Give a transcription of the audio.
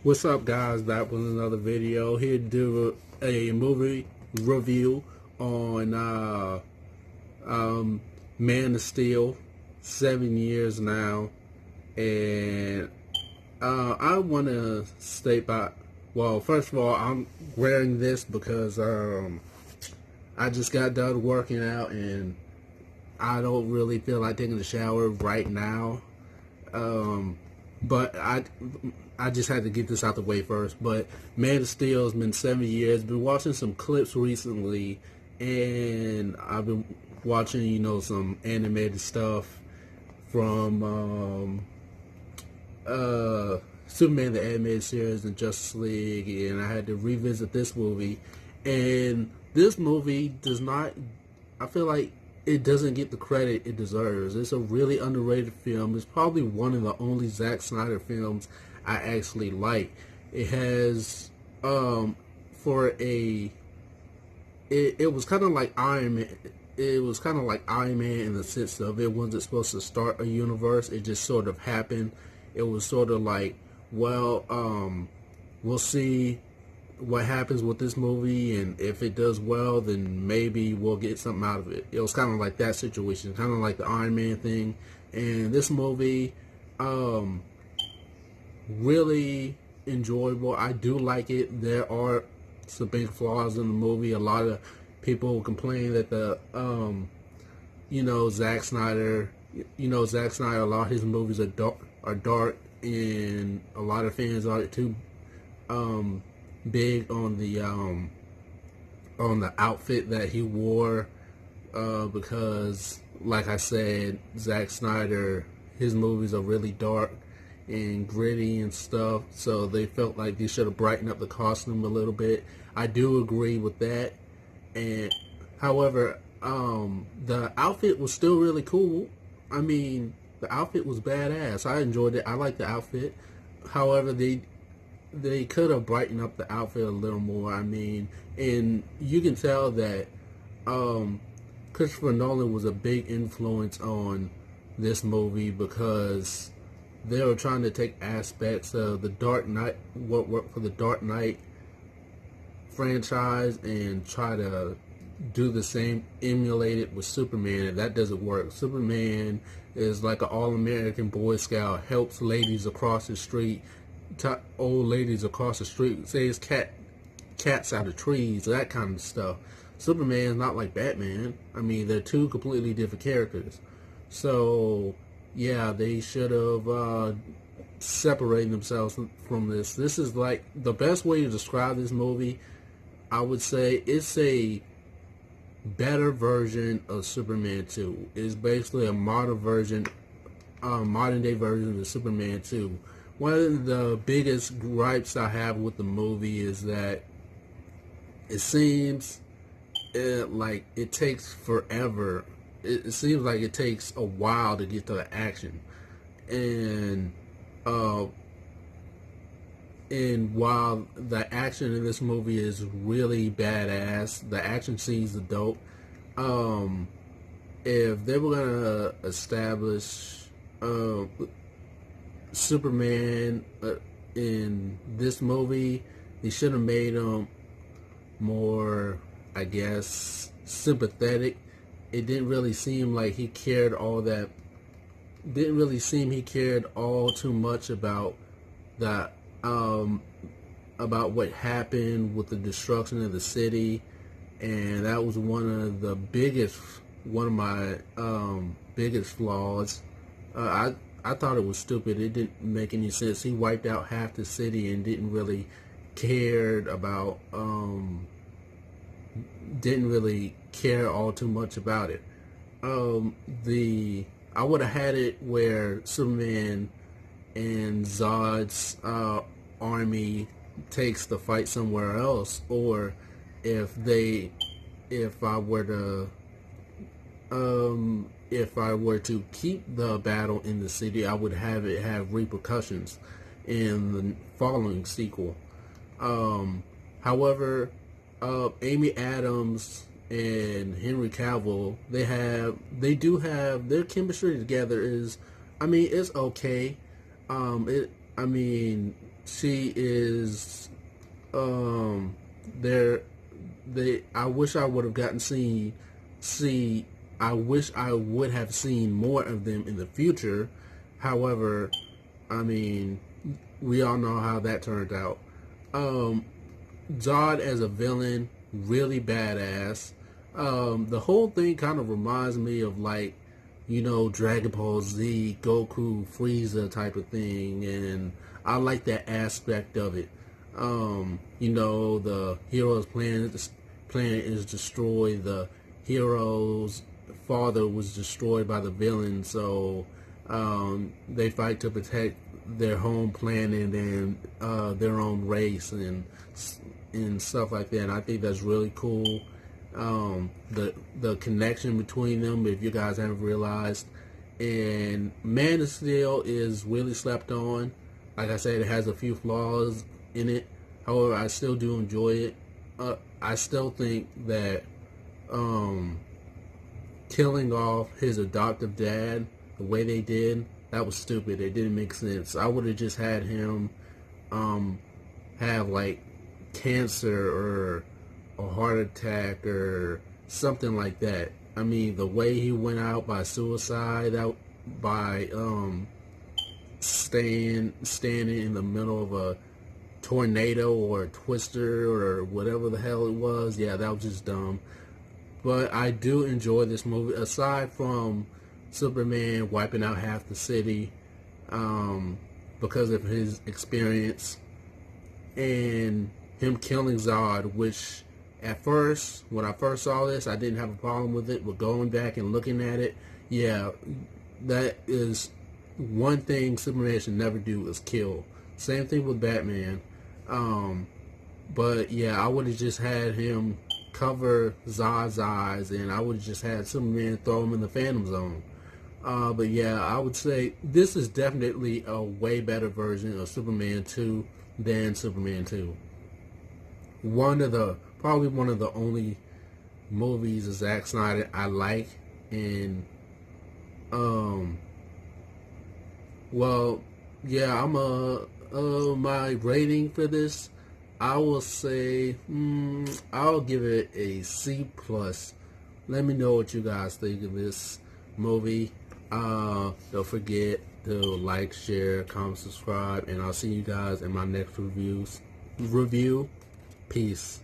What's up, guys? Back with another video. Here to do a movie review on Man of Steel. 7 years now, and I want to state by. Well, first of all, I'm wearing this because I just got done working out and I don't really feel like taking a shower right now. But I just had to get this out the way first. But Man of Steel has been 7 years. Been watching some clips recently, and I've been watching, some animated stuff from Superman the Animated Series and Justice League, and I had to revisit this movie. And this movie does not, I feel like it doesn't get the credit it deserves. It's a really underrated film. It's probably one of the only Zack Snyder films I actually like. It has, it was kind of like Iron Man. It was kind of like Iron Man in the sense of it wasn't supposed to start a universe. It just sort of happened. It was sort of like, well, we'll see what happens with this movie, and if it does well, then maybe we'll get something out of it. It was kind of like that situation, kind of like the Iron Man thing. And this movie, really enjoyable. I do like it. There are some big flaws in the movie. A lot of people complain that Zack Snyder, a lot of his movies are dark, and a lot of fans aren't too big on the outfit that he wore, because, like I said, Zack Snyder, his movies are really dark and gritty and stuff, so they felt like they should have brightened up the costume a little bit. I do agree with that, and however, the outfit was still really cool. I mean, the outfit was badass. I enjoyed it. I liked the outfit. However, they could have brightened up the outfit a little more. I mean, and you can tell that Christopher Nolan was a big influence on this movie, because they were trying to take aspects of the Dark Knight, what worked for the Dark Knight franchise, and try to do the same, emulate it with Superman, and that doesn't work. Superman is like an all-American Boy Scout, helps ladies across the street, old ladies across the street, saves cats out of trees, that kind of stuff. Superman's not like Batman. I mean, they're two completely different characters. So yeah, they should have separated themselves from this. This is like the best way to describe this movie. I would say it's a better version of Superman 2. It's basically a modern day version of Superman 2. One of the biggest gripes I have with the movie is that it seems like it takes forever. It seems like it takes a while to get to the action, and while the action in this movie is really badass, the action scenes are dope. If they were gonna establish Superman in this movie, they should have made him more, I guess, sympathetic. It didn't really seem like he cared all that. Didn't really seem he cared all too much about that, about what happened with the destruction of the city, and that was one of my biggest flaws. I thought it was stupid. It didn't make any sense. He wiped out half the city and didn't really care all too much about it. I would have had it where Superman and Zod's army takes the fight somewhere else, or if I were to keep the battle in the city, I would have it have repercussions in the following sequel. However, Amy Adams and Henry Cavill, they do have their chemistry together is, I mean, it's okay. I mean, she is there. I wish I would have gotten see. I wish I would have seen more of them in the future. However, I mean, we all know how that turned out. Zod as a villain, really badass. The whole thing kind of reminds me of like, Dragon Ball Z, Goku, Frieza type of thing, and I like that aspect of it. The hero's plan is destroyed. The hero's father was destroyed by the villain, so they fight to protect their home planet and their own race and stuff like that. And I think that's really cool. The connection between them, if you guys haven't realized. And Man of Steel is really slept on. Like I said, it has a few flaws in it. However, I still do enjoy it. I still think that killing off his adoptive dad the way they did, that was stupid. It didn't make sense. I would have just had him have like cancer or a heart attack or something like that. I mean, the way he went out by suicide, by standing in the middle of a tornado or a twister or whatever the hell it was, yeah, that was just dumb. But I do enjoy this movie. Aside from Superman wiping out half the city because of his experience, and him killing Zod, which at first, when I first saw this, I didn't have a problem with it. But going back and looking at it, yeah, that is one thing Superman should never do, is kill. Same thing with Batman. But yeah, I would have just had him cover Zod's eyes, and I would have just had Superman throw him in the Phantom Zone. But yeah, I would say this is definitely a way better version of Superman 2 than Superman 2. Probably one of the only movies of Zack Snyder I like. And well, yeah, my rating for this, I will say I'll give it a C+. Let me know what you guys think of this movie. Don't forget to like, share, comment, subscribe, and I'll see you guys in my next review. Peace.